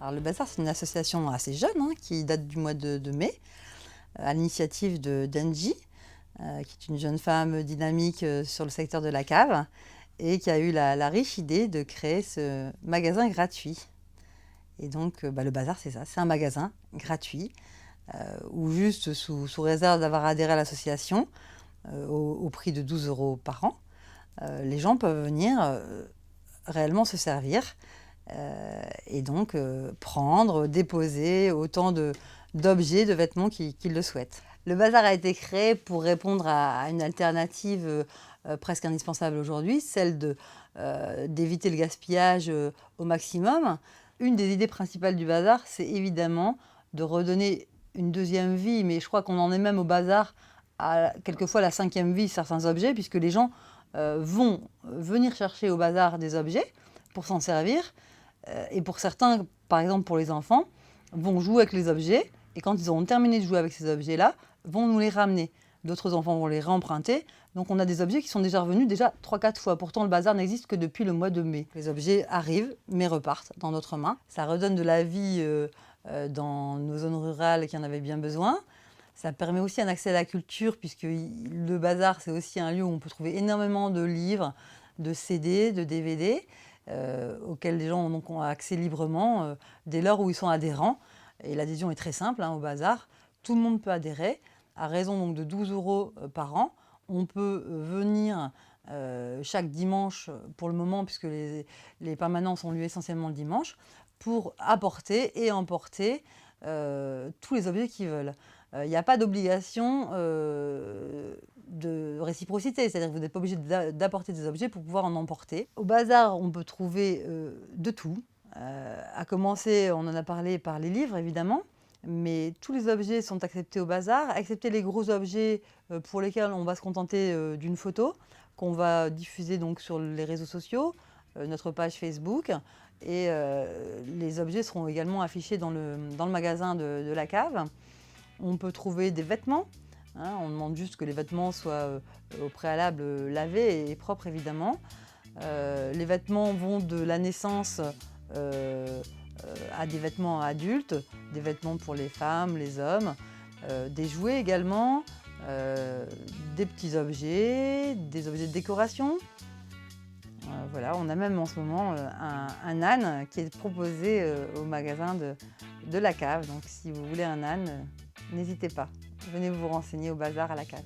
Alors, le Bazar, c'est une association assez jeune qui date du mois de mai, à l'initiative d'Angie, qui est une jeune femme dynamique sur le secteur de la cave et qui a eu la riche idée de créer ce magasin gratuit. Et donc, le Bazar, c'est ça, c'est un magasin gratuit où juste sous réserve d'avoir adhéré à l'association, au prix de 12 € par an, les gens peuvent venir réellement se servir et donc prendre, déposer autant d'objets, de vêtements qu'ils le souhaitent. Le Bazar a été créé pour répondre à une alternative presque indispensable aujourd'hui, celle d'éviter le gaspillage au maximum. Une des idées principales du Bazar, c'est évidemment de redonner une deuxième vie, mais je crois qu'on en est même au Bazar à quelquefois la 5e vie certains objets, puisque les gens vont venir chercher au Bazar des objets pour s'en servir, et pour certains, par exemple pour les enfants, vont jouer avec les objets, et quand ils auront terminé de jouer avec ces objets-là, vont nous les ramener. D'autres enfants vont les réemprunter. Donc on a des objets qui sont déjà revenus 3-4 fois. Pourtant, le Bazar n'existe que depuis le mois de mai. Les objets arrivent, mais repartent dans notre main. Ça redonne de la vie dans nos zones rurales qui en avaient bien besoin. Ça permet aussi un accès à la culture, puisque le Bazar, c'est aussi un lieu où on peut trouver énormément de livres, de CD, de DVD, auxquels les gens ont accès librement dès lors où ils sont adhérents. Et l'adhésion est très simple au Bazar. Tout le monde peut adhérer, à raison donc de 12 € par an. On peut venir chaque dimanche pour le moment, puisque les permanences ont lieu essentiellement le dimanche, pour apporter et emporter tous les objets qu'ils veulent. Il n'y a pas d'obligation de réciprocité, c'est-à-dire que vous n'êtes pas obligé d'apporter des objets pour pouvoir en emporter. Au Bazar, on peut trouver de tout, à commencer, on en a parlé, par les livres évidemment, mais tous les objets sont acceptés au Bazar, excepté les gros objets pour lesquels on va se contenter d'une photo qu'on va diffuser donc sur les réseaux sociaux, notre page Facebook, et les objets seront également affichés dans le magasin de la cave. On peut trouver des vêtements, on demande juste que les vêtements soient au préalable lavés et propres évidemment. Les vêtements vont de la naissance à des vêtements adultes, des vêtements pour les femmes, les hommes, des jouets également, des petits objets, des objets de décoration. Voilà, on a même en ce moment un âne qui est proposé au magasin de la cave. Donc si vous voulez un âne, n'hésitez pas, venez vous renseigner au Bazar à la cave.